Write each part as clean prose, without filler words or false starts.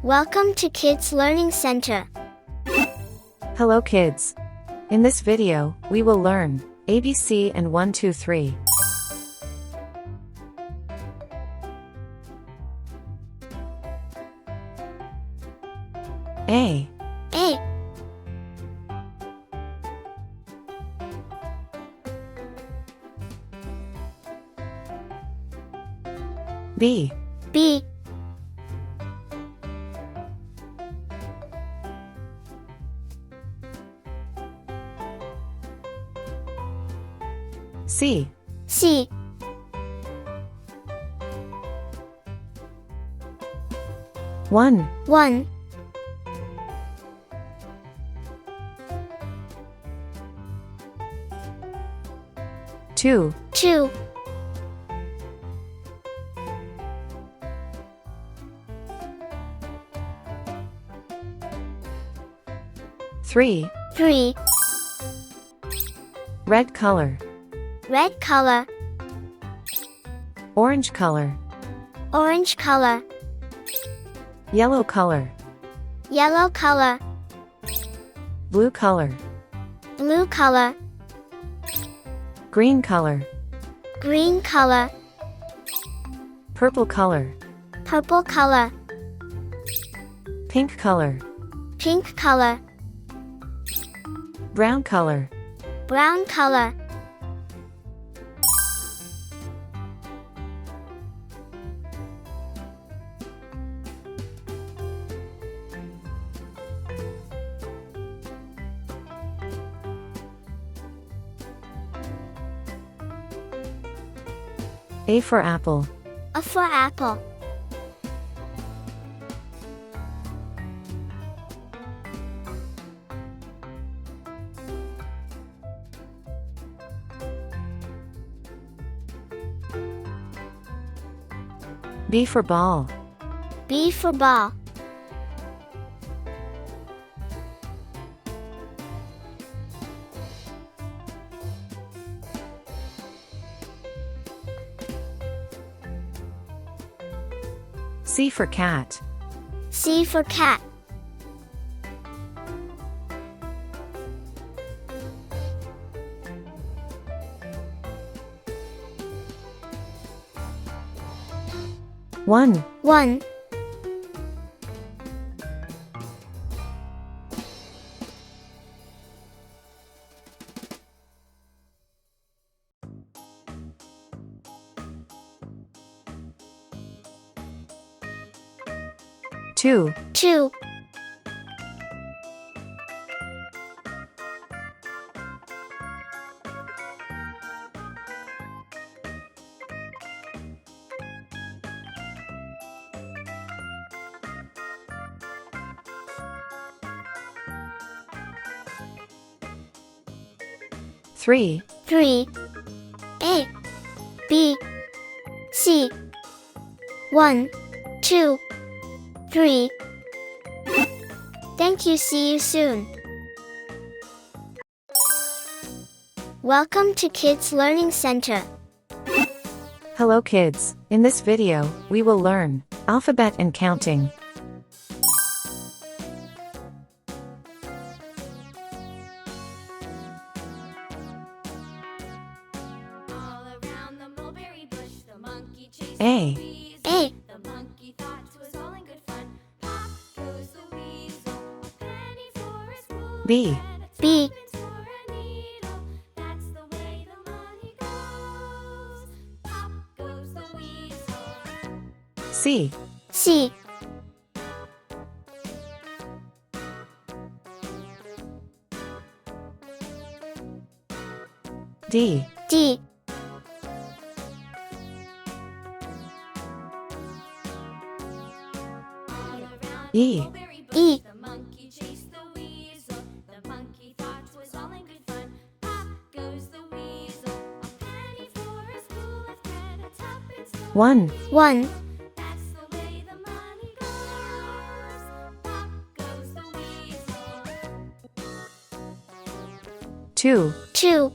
Welcome to Kids Learning Center. Hello kids. In this video, we will learn ABC and 1, 2, 3. A. B. B. C. C. 1. 1. 2. 2. 3. 3. Red color. Red color. Orange color. Orange color. Yellow color. Yellow color. Blue color. Blue color. Green color. Green color. Purple color. Purple color. Pink color. Pink color. Brown color. Brown color. A for apple. A for apple. B for ball. B for ball. C for cat. C for cat. One. 1. 2. 2. 3. 3. A. B. C. 1, 2, 3. Thank you. See you soon. Welcome to Kids Learning Center. Hello kids. In this video, we will learn alphabet and counting. A. A. The monkey thought it was all in good fun. Pop goes the weasel, a penny for a spool. B. B. For a needle, that's the way the money goes. Pop goes the weasel. C. C. 'D. D. 'E. E. The monkey chased the weasel. The monkey thought it was all in good fun. Pop goes the weasel, a penny for a spool of thread, a tuppence for 1. 1. that's the way the money goes. Pop goes the weasel. 2. 2.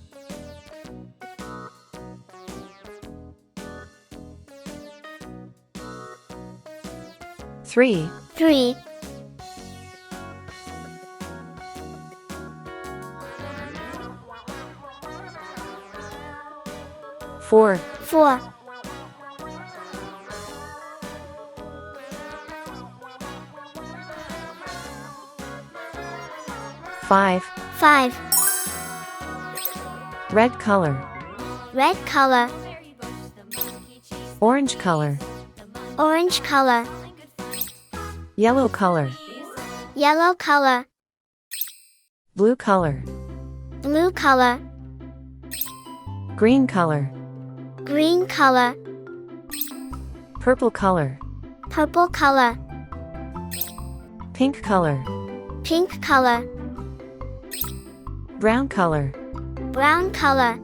3. 3, 4, 4, 5, 5, red color, red color, Berry bush, the monkey chased orange color, the monkey. orange color, All in good fun. yellow color, yellow color, blue color, blue color, green color, green color, purple color, purple color, pink color, pink color, brown color, brown color.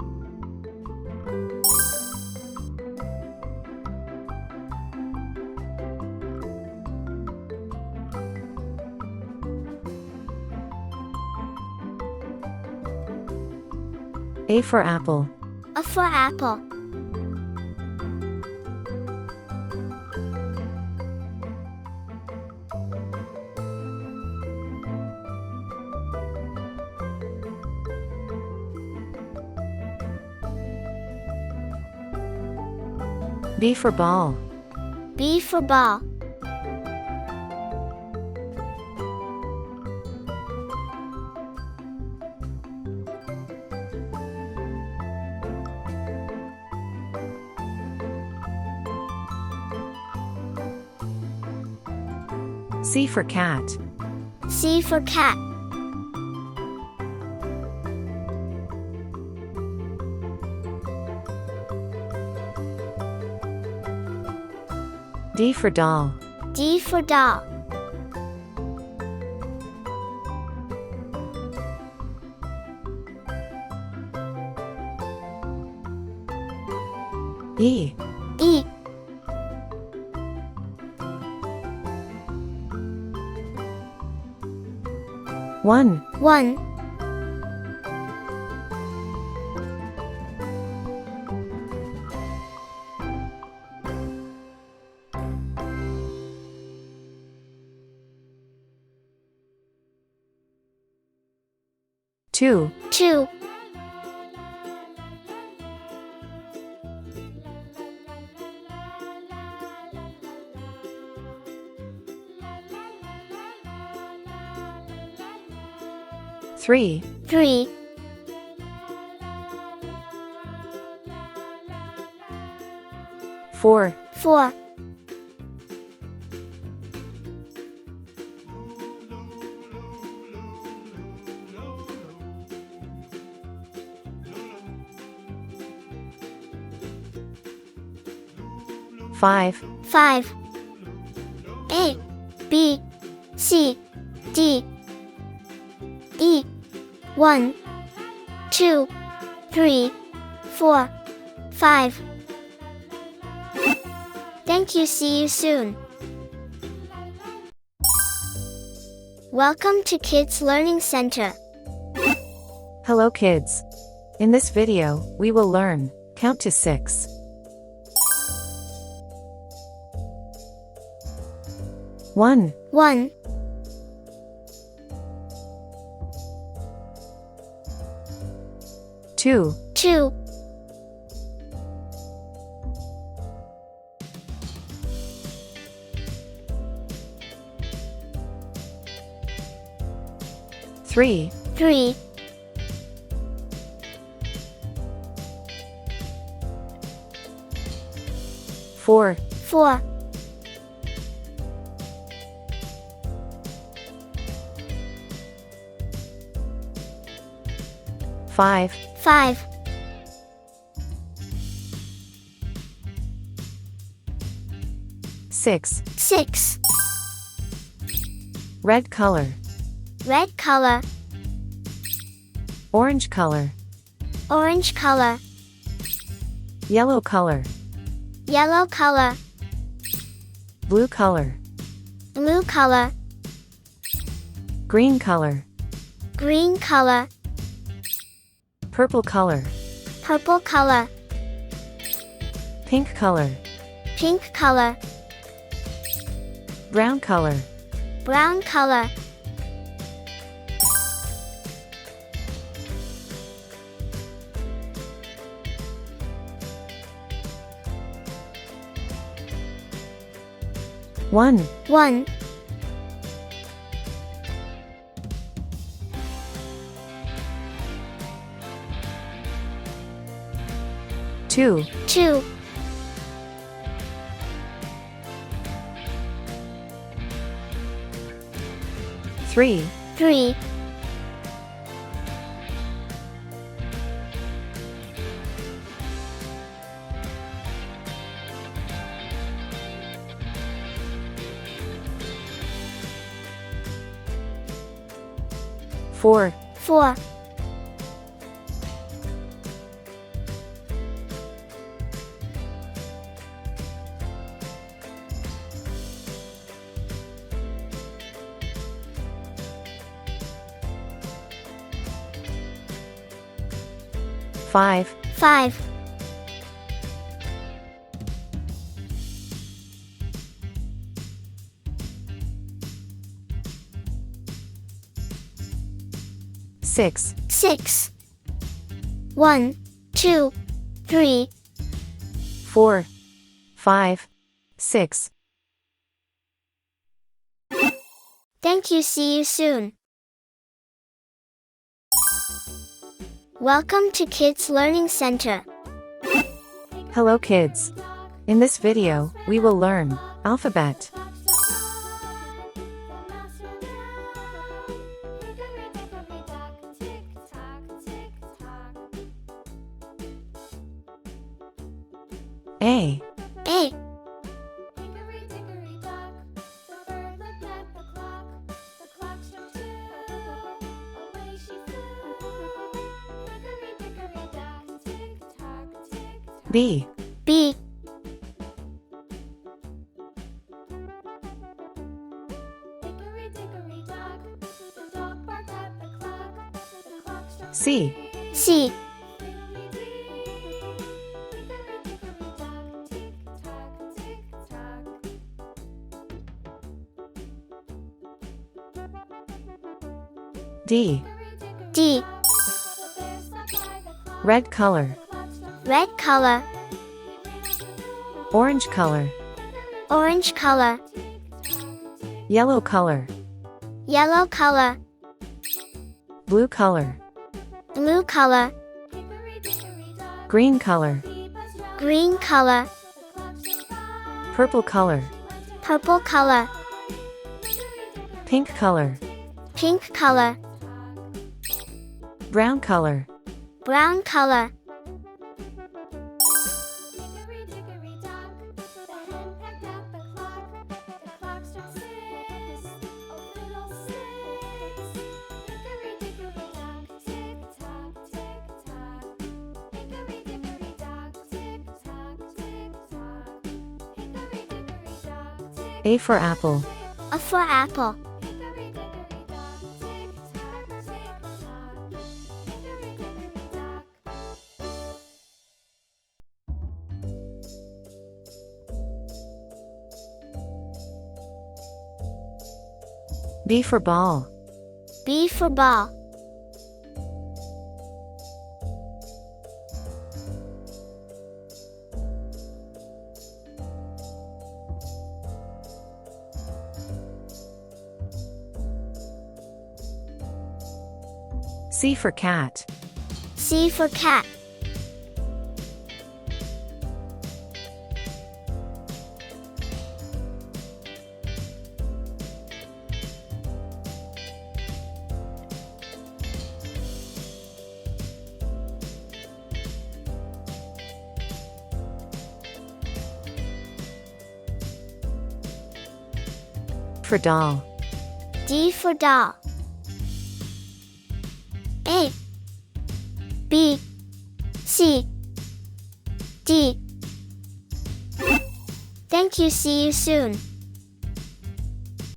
A for apple, A for apple. B for ball, B for ball. C for cat, C for cat. D for doll, D for doll. E, E, 1, 1, 2, 2, 3, 3, 4, 4, 5, 5. A, B, C, D, E. 1, 2, 3, 4, 5. Thank you. See you soon. Welcome to Kids Learning Center. Hello kids. In this video, we will learn, count to 6. 1, 1, 2, 2, 3, 3, 4, 4, 5, 5, 6, 6. red color, Red color, orange color, orange color, yellow color, yellow color, blue color, blue color, green color, green color, purple color, purple color, pink color, pink color, brown color, Brown color. One, 1, two, 2, three, 3, 4, 4, 5, 5, 6, 6, 1, 2, 3, 4, 5, 6. Thank you. See you soon. Welcome to Kids Learning Center. Hello kids. In this video, we will learn alphabet. A, A, B, B, C, C, D, D, red color, red color, orange color, orange color, yellow color, yellow color, blue color, blue color, green color, green color, purple color, purple color, pink color, pink color, brown color, brown color, A for apple, A for apple, B for ball, B for ball, C for cat, C for cat, for doll, D for doll, A, B, C, D. Thank you. See you soon.